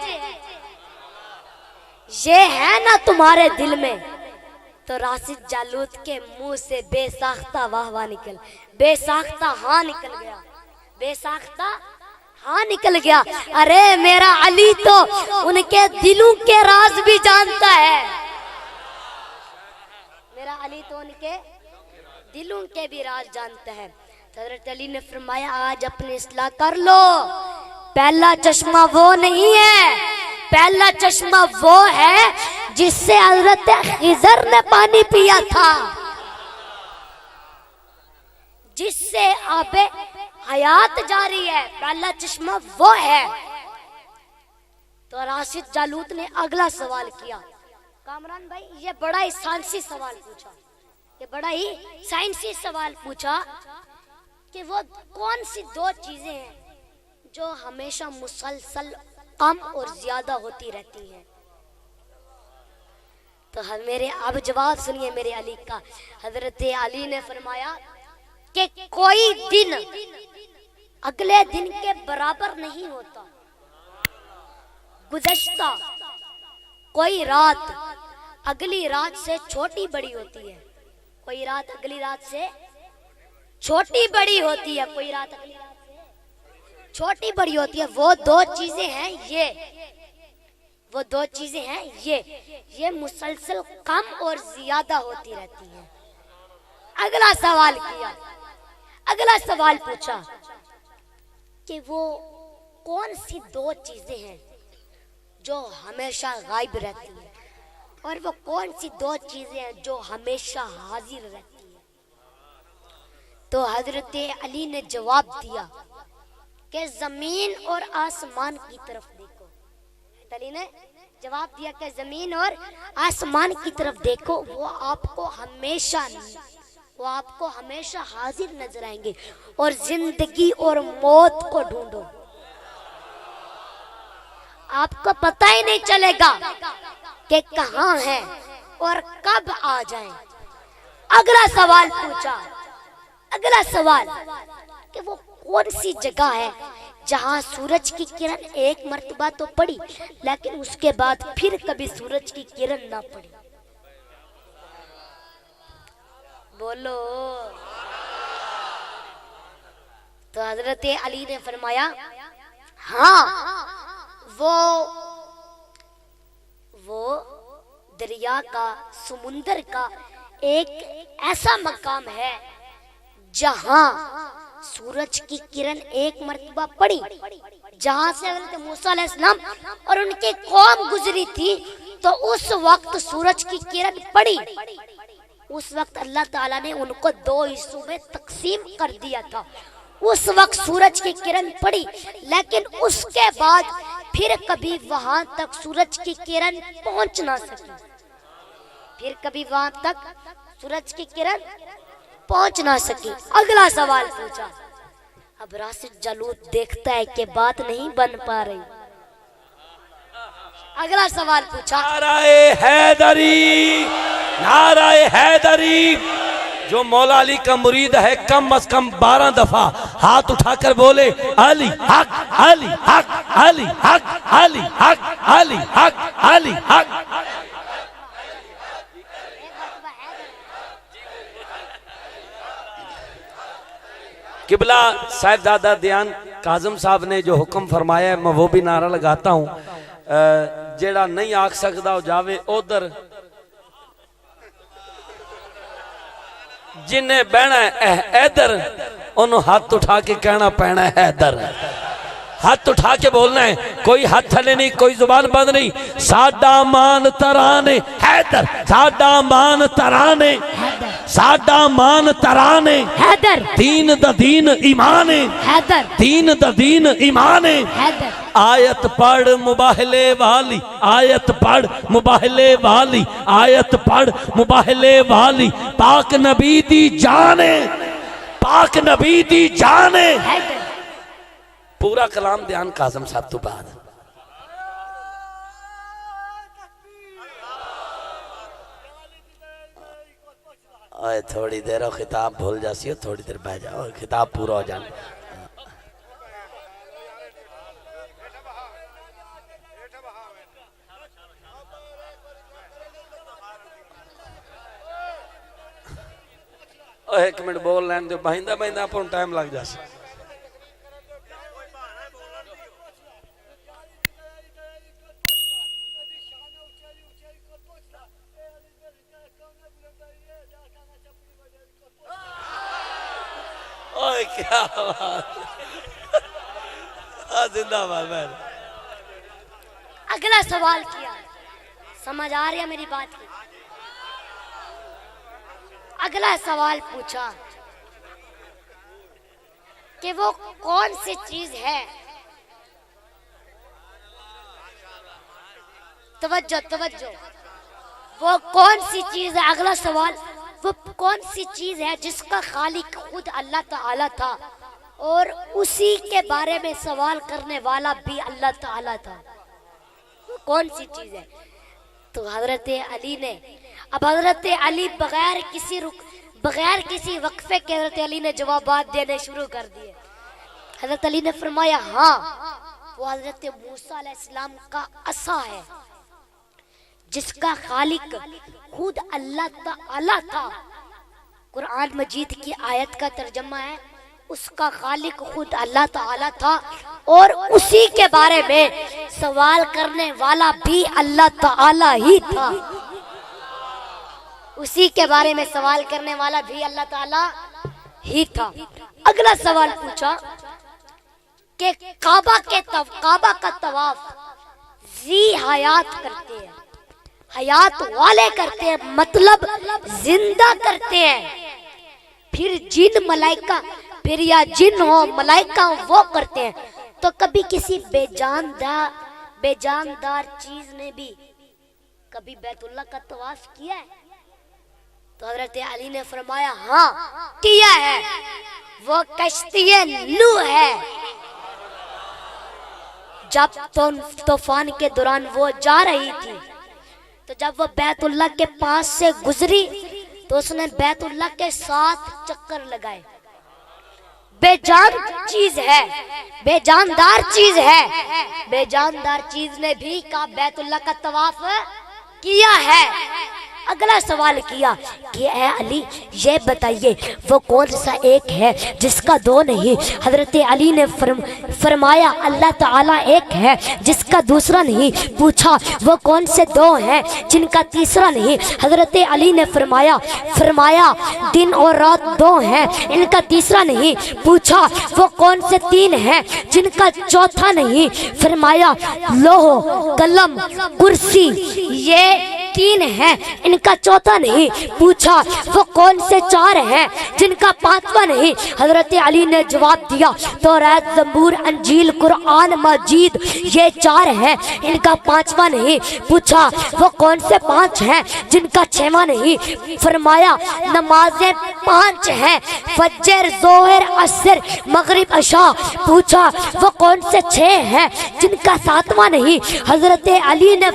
ये है ना तुम्हारे दिल में? तो राशिद जालूत के मुंह से बेसाख्ता वाह निकल, बेसाख्ता हाँ निकल गया, बेसाख्ता हाँ निकल गया। अरे मेरा अली तो उनके दिलों के राज भी जानता है, मेरा अली तो उनके दिलों के भी राज जानता है। हजरत अली ने फरमाया, आज अपनी इस्लाह कर लो। पहला चश्मा वो नहीं है, पहला चश्मा वो है जिससे हजरत खिजर ने पानी पिया था, जिससे आबे हयात जारी है। पहला चश्मा वो है। तो राशिद जालूत ने अगला सवाल किया। कामरान भाई, ये बड़ा ही साइंसी सवाल पूछा, ये बड़ा ही साइंसी सवाल पूछा कि वो कौन सी दो चीजें हैं जो हमेशा मुसलसल कम और ज्यादा होती रहती हैं। तो मेरे अब जवाब सुनिए मेरे अली का। हजरत अली ने फरमाया कि कोई दिन अगले दिन के बराबर नहीं होता। गुज़श्ता कोई रात अगली रात से छोटी बड़ी होती है। कोई रात अगली रात से छोटी बड़ी होती है। कोई रात अगली रात से छोटी बड़ी होती है। वो दो चीजें हैं ये मुसलसल कम और ज्यादा होती रहती हैं। अगला सवाल किया, अगला सवाल पूछा कि वो कौन सी दो चीजें हैं जो हमेशा गायब रहती हैं और वो कौन सी दो चीजें हैं जो हमेशा हाजिर रहती हैं। तो हजरत अली ने जवाब दिया कि जमीन और आसमान की तरफ देखो। अली ने जवाब दिया कि जमीन और आसमान की तरफ देखो, वो आपको हमेशा हाजिर नजर आएंगे। और जिंदगी और मौत को ढूंढो, आपको पता ही नहीं चलेगा कि कहाँ है और कब आ जाएं। अगला सवाल पूछा, अगला सवाल कि वो कौन सी जगह है जहां सूरज की किरण एक मर्तबा तो पड़ी लेकिन उसके बाद फिर कभी सूरज की किरण ना पड़ी। बोलो। तो हजरत अली ने फरमाया हाँ, वो दरिया का, समुंदर का एक ऐसा मकाम है जहां सूरज की किरण एक मर्तबा पड़ी, जहां से हज़रत मूसा अलैहिस्सलाम और उनकी कौम गुजरी थी। तो उस वक्त सूरज की किरण पड़ी। उस वक्त अल्लाह ताला ने उनको दो हिस्सों में तकसीम कर दिया था। उस वक्त सूरज की किरण पड़ी लेकिन उसके बाद फिर कभी वहां तक सूरज की किरण पहुंच ना सकी। फिर कभी वहां तक सूरज की किरण पहुंच ना सकी। अगला सवाल पूछा। अब राशिद जालूत देखता है कि बात नहीं बन पा रही। अगला सवाल पूछा। नाराए हैदरी, नाराए हैदरी। जो मौला अली का मुरीद है कम अज कम 12 दफा हाथ उठाकर बोले अली हक, अली हक, अली हक, अली हक, अली हक, अली हक। किबला साहिबजादा दयान काजम साहब ने जो हुक्म फरमाया है मैं वो भी नारा लगाता हूँ। जेड़ा नहीं आख सकता हो जावे उधर, जिन्हें बहना है इधर उन्होंने हाथ उठा के कहना पैना है इधर। हाथ उठा के बोलना है, कोई हाथ थले नहीं, कोई जुबान बंद नहीं। साडा मान तराने हैदर, साडा मान तराने, साडा मान तराने हैदर। दीन the Deen Iman Haider, Deen the दीन ईमान हैदर। आयत पढ़ मुबाहले वाली, आयत पढ़ मुबाहले वाली, आयत पढ़ मुबाहले वाली। पाक नबी दी जाने, पाक नबी दी जाने। पूरा कलाम दयान काजम साहब तो बाद। ओए थोड़ी देर और खिताब भूल जासी हो, थोड़ी देर बह जाओ और खिताब पूरा हो जाने। एक मिनट बोल लेने दो, बहिंदा बहिंदा अपन टाइम लग जासी। ओए क्या बात, जिंदाबाद बहन। अगला सवाल किया, समझ आ रही है मेरी बात की। अगला सवाल पूछा कि वो कौन सी चीज है, तवज्जो तवज्जो, वो कौन सी चीज है। अगला सवाल, वो कौन सी चीज है जिसका खालिक खुद अल्लाह ताला था और उसी के बारे में सवाल करने वाला भी अल्लाह ताला था। वो कौन सी चीज है। तो हजरत अली ने, अब हजरत अली बगैर किसी वक्फे के हजरत अली ने जवाबात देने शुरू कर दिए। हजरत अली ने फरमाया हाँ, वो हजरत मूसा अलैहिस्सलाम का असा है जिसका खालिक खुद अल्लाह ताला था। कुरान मजीद की आयत का तर्जमा है, उसका खालिक खुद अल्लाह ताला था और उसी के बारे में सवाल करने वाला भी अल्लाह ताला ही था। उसी के बारे में सवाल करने वाला भी अल्लाह ताला ही था। अगला सवाल पूछा कि काबा का तवाफ जी हयात करते हैं, हयात वाले करते हैं, मतलब जिंदा करते हैं। फिर जिन मलाइका, फिर या जिन हो मलाइका हो वो करते हैं। तो कभी किसी बेजानदार चीज ने भी कभी बैतुल्लाह का तवाफ किया है? तो हजरत अली ने फरमाया हाँ किया है, वो कश्ती नूह है। जब तूफान के दौरान वो जा रही थी, तो जब वो बैतुल्लाह के पास से गुजरी तो उसने बैतुल्लाह के 7 चक्कर लगाए। बेजान चीज है, बेजानदार चीज है, बेजानदार चीज ने भी का बैतुल्लाह का तवाफ किया है। अगला सवाल किया कि ए अली ये बताइए वो कौन सा एक है जिसका दो नहीं? हजरत अली ने फरमाया अल्लाह ताला एक है जिसका दूसरा नहीं। पूछा वो कौन से दो हैं जिनका तीसरा नहीं? हजरत अली ने फरमाया दिन और रात दो हैं, इनका तीसरा नहीं। पूछा वो कौन से 3 हैं जिनका चौथा नहीं? फरमाया लोह कलम कुर्सी, ये 3 हैं, इनका चौथा नहीं। पूछा वो कौन से 4 हैं जिनका 5वां नहीं? हजरत अली ने जवाब दिया तौरात ज़बूर अंजील कुरान मजीद, ये 4 हैं, इनका 5वां नहीं। पूछा वो कौन से 5 हैं जिनका 6वां नहीं? फरमाया नमाजें 5 हैं, फजर जोहर असर मगरिब अशा। पूछा वो कौन से 6 हैं जिनका 7वां नहीं? हजरत अली ने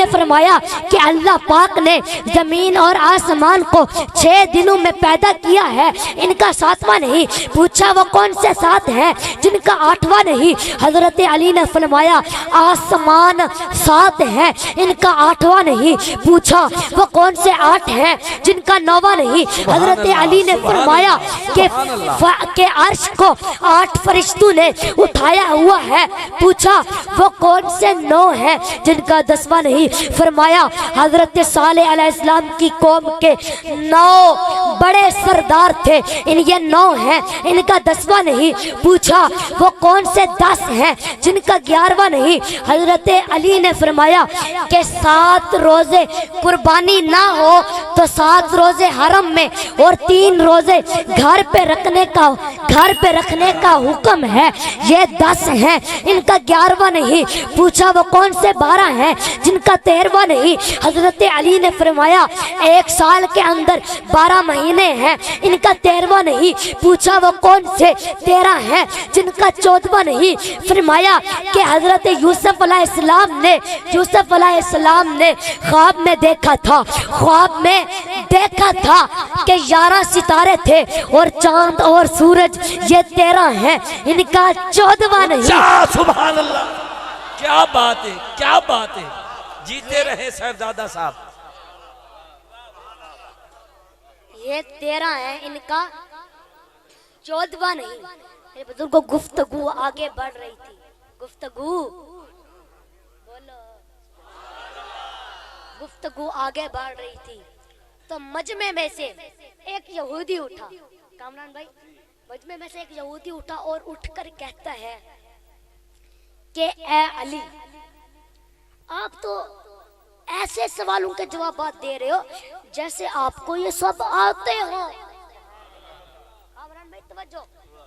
फरमाया कि अल्लाह पाक ने जमीन और आसमान को 6 दिनों में पैदा किया है, इनका 7वां नहीं। पूछा वो कौन से 7 हैं जिनका 8वां नहीं? हजरत अली ने फरमाया आसमान 7 हैं, इनका 8वां नहीं। पूछा वो कौन से 8 हैं जिनका 9वां नहीं? हजरत अली ने फरमाया कि अर्श को 8 फरिश्तों ने उठाया हुआ है। पूछा वो कौन से 9 हैं जिनका 10वां नहीं? फरमाया हजरत सालेह अलैहिस्सलाम की कौम के 9 बड़े सरदार थे, ये 9 हैं, इनका 10वां नहीं। पूछा वो कौन से 10 हैं जिनका 11वां नहीं? हजरत अली ने फरमाया कि 7 रोजे कुर्बानी ना हो तो 7 रोजे हरम में और 3 रोजे घर पे रखने का हुक्म है, ये 10 हैं, इनका 11वां नहीं। पूछा वो कौन से 12 हैं जिनका 13वां नहीं? हजरत अली ने फरमाया 1 साल के अंदर 12 महीने हैं, इनका 13वां नहीं। पूछा वो कौन से 13 हैं जिनका 14वां नहीं? फरमाया कि हजरत यूसुफ अलैहिस्सलाम ने ख्वाब में देखा था कि 11 सितारे थे और चांद और सूरज, ये 13 हैं, इनका 14वां नहीं। सुभान अल्लाह, क्या बात है, क्या बात है। जीते रहे साहबजादा साहब। ये 13 है, इनका 14वां नहीं। मेरे बुजुर्गों गुफ्तगू आगे बढ़ रही थी, गुफ्तगू आगे बढ़ रही थी तो मजमे में से एक यहूदी उठा, कामरान भाई, मजमे में से एक यहूदी उठा और उठकर कहता है कि ए अली आप तो ऐसे सवालों के जवाब दे रहे हो जैसे आपको ये सब आते हो।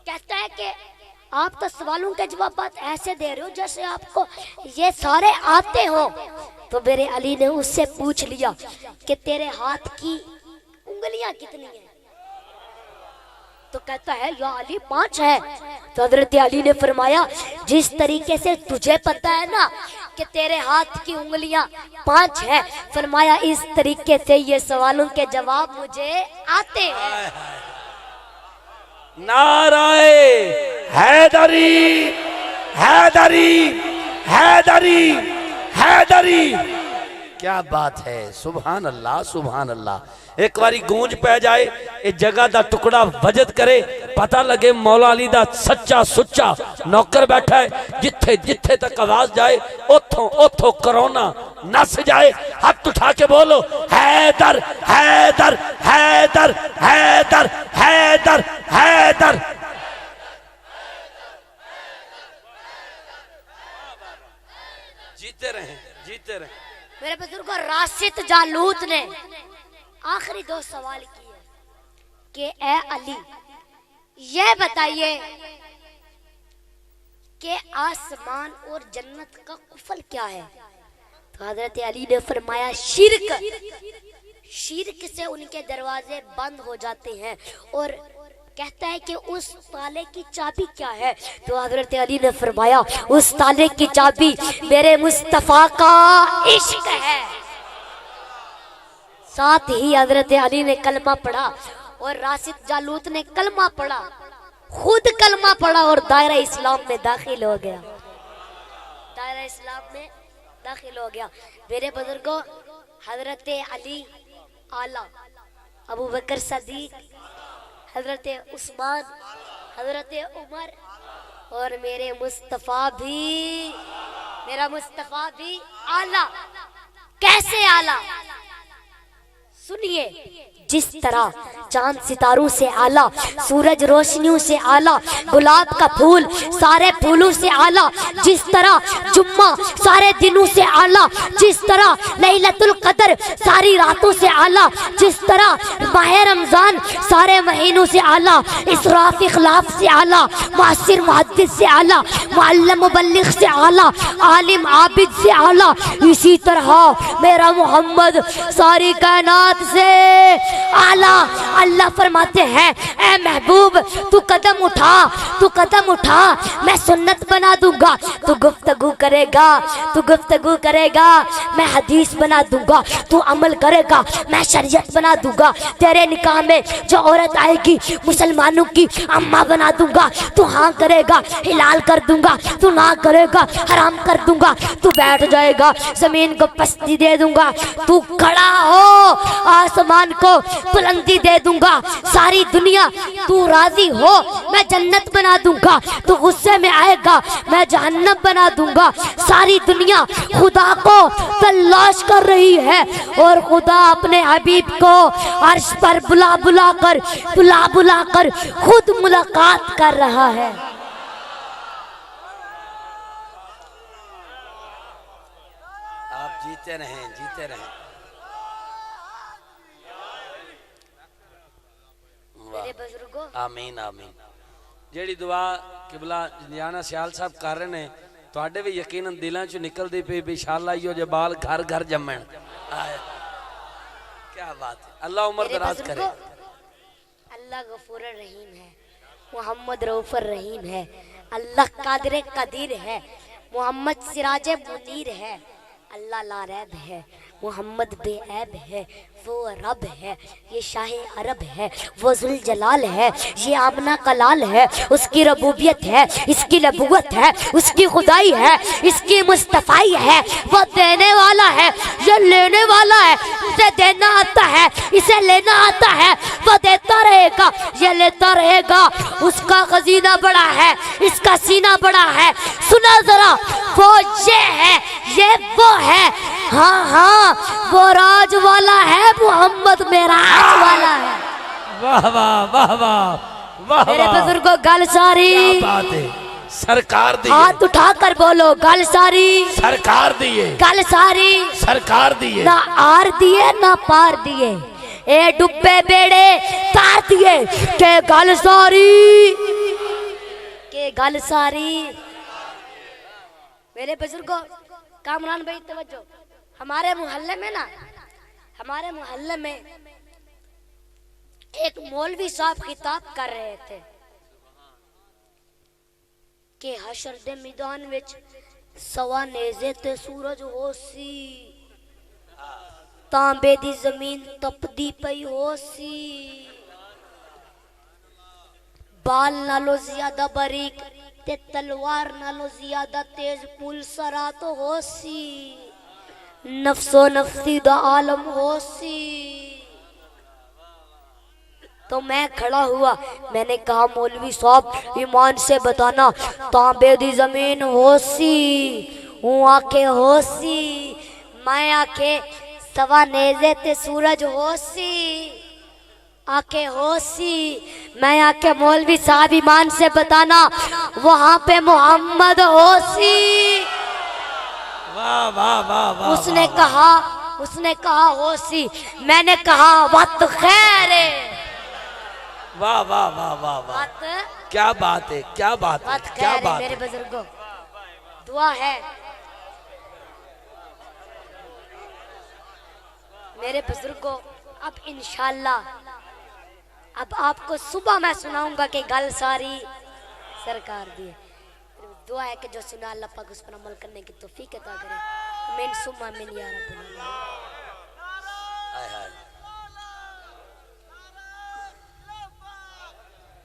कहता है कि आप तो सवालों के जवाब ऐसे दे रहे हो जैसे आपको ये सारे आते हो। तो मेरे अली ने उससे पूछ लिया कि तेरे हाथ की उंगलियां कितनी हैं? तो कहता है या अली 5 है। तो हजरत अली ने फरमाया जिस तरीके से तुझे पता है ना कि तेरे हाथ की उंगलियां 5 है, फरमाया इस तरीके से ये सवालों के जवाब मुझे आते हैं। नाराए हैदरी हैदरी हैदरी हैदरी, क्या बात है, सुभान अल्लाह सुभान अल्लाह। एक बारी गूंज पै जाए, इस जगह दा टुकड़ा वजद करे, पता लगे मौला अली दा सच्चा सुच्चा नौकर बैठा है। जिथे जिथे तक आवाज जाए उथों उथों कोरोना नस जाए। हाथ उठा के बोलो हैदर हैदर हैदर हैदर हैदर हैदर। जीते रहे जीते रहे। मेरे बुजुर्ग राशिद जालूत ने आखिरी 2 सवाल किए कि ए अली ये बताइए कि आसमान और जन्नत का कुफल क्या है। तो हजरत अली ने फरमाया शिर्क, शिर्क से उनके दरवाजे बंद हो जाते हैं। और कहता है कि उस ताले की चाबी क्या है। तो हजरत अली ने फरमाया उस ताले की चाबी मेरे मुस्तफा का इश्क है। साथ ही हजरत अली ने कलमा पढ़ा और राशिद जालूत ने कलमा पढ़ा, खुद कलमा पढ़ा और दायरा इस्लाम में दाखिल हो गया। दायरा इस्लाम में दाखिल हो गया। मेरे बुजुर्गों, हजरत अली आला, अबू बकर सदीक, हजरत उस्मान, हजरत उमर और मेरे मुस्तफा भी, मेरा मुस्तफा भी आला। कैसे आला? सुनिए, जिस तरह चांद सितारों से आला, सूरज रोशनियों से आला, गुलाब का फूल सारे फूलों से आला, जिस तरह जुम्मा सारे दिनों से आला, जिस तरह लैलतुल कदर सारी रातों से आला, जिस तरह माह रमजान सारे महीनों से आला, इसराफ इखलाफ से आला, मुअस्सिर मुहद्दिस से आला, मुअल्लिम मुबल्लिग से आला, आलिम आबिद से आला, इसी तरह मेरा मोहम्मद सारी कायनात से आला। अल्लाह फरमाते हैं ऐ महबूब तू कदम उठा, तू कदम उठा, मैं सुन्नत बना दूंगा, तू गुफ्तगू करेगा, तू गुफ्तगू करेगा, मैं हदीस बना दूंगा, तू अमल करेगा, मैं शरीयत बना दूंगा, तेरे निकाह में जो औरत आएगी मुसलमानों की अम्मा बना दूंगा, तू हाँ करेगा हिलाल कर दूंगा, तू ना करेगा हराम कर दूंगा, तू बैठ जाएगा जमीन को पस्ती दे दूंगा, तू खड़ा हो आसमान को बुलंदी दे दूंगा, सारी दुनिया तू राजी हो मैं जन्नत बना दूंगा, तू गुस्से में आएगा मैं जहन्नम बना दूंगा। सारी दुनिया खुदा को तलाश कर रही है और खुदा अपने हबीब को अर्श पर बुला बुला कर खुद मुलाकात कर रहा है। आप जीते रहें जीते रहें। मेरे बुजुर्गों, आमीन आमीन। जेड़ी दुआ किबला जाना सियाल साहब कर रहे हैं तुहाडे भी यकीनन दिलों चों निकलदी पई इंशाअल्लाह इहो जे बाल घर घर जम्मण। क्या बात है, अल्लाह उम्र दराज करे। अल्लाह गफूर रहीम है, मोहम्मद रऊफर रहीम है, अल्लाह कादिर कदीर है, मोहम्मद सिराज मुनीर है, अल्लाह लारैब है, मोहम्मद बेऐब है, वो रब है, ये शाह अरब है, वो जुल जलाल है, ये आमना कलाल है, उसकी रबूबियत है, इसकी नबुवत है, उसकी खुदाई है, इसकी मुस्तफाई है, वो देने वाला है, ये लेने वाला है, इसे देना आता है, इसे लेना आता है, वो देता रहेगा, ये लेता रहेगा, उसका खजीना बड़ा है, इसका सीना बड़ा है। सुना जरा, वो ये है, ये वो है, हाँ हाँ वो राज वाला है, मोहम्मद मेराज वाला है। वाह वाह वाह वाह वाह। मेरे बुजुर्गों गल सारी, क्या बात है, सरकार दी, हाथ उठाकर बोलो गल सारी, सरकार दिए, गल सारी, सरकार दिए, ना आर दिए ना पार दिए, ए डुब्बे बेड़े तार दिए, के गल सारी, के गल सारी। मेरे बुजुर्गों, कामरान भाई तवज्जो, हमारे मोहल्ले में ना, हमारे मोहल्ले में एक मौलवी साहब खिताब कर रहे थे कि हशर दे मैदान विच सवा नेज़े ते सूरज होसी, तांबे दी जमीन तपदी पई होसी, बाल नालों ज्यादा बारीक ते तलवार नालों ज्यादा तेज पुलसरा तो होसी, नफ्सो नफ्सी दा आलम होसी। तो मैं खड़ा हुआ, मैंने कहा मौलवी साहब ईमान से बताना, तांबे दी जमीन होसी, हूँ आके होसी, मैं आके सवा नेज़े ते सूरज होसी, आके होसी, मैं आके मौलवी साहब ईमान से बताना वहां पे मोहम्मद होसी। वाह वाह वाह वाह। उसने कहा होसी, मैंने कहा वक्त खैर है। वाह वाह वाह वाह वाह, क्या बात है, क्या बात है, क्या बात मेरे है। बुजुर्गों, दुआ है मेरे बुजुर्गों। अब इंशाल्लाह अब आपको सुबह मैं सुनाऊंगा कि गल सारी सरकार दी है। दुआ है कि जो सुना अल्लाह पाक उस पर अमल करने की तौफीक अता करे। आमीन सुम्मा आमीन या रब्बल आलमीन।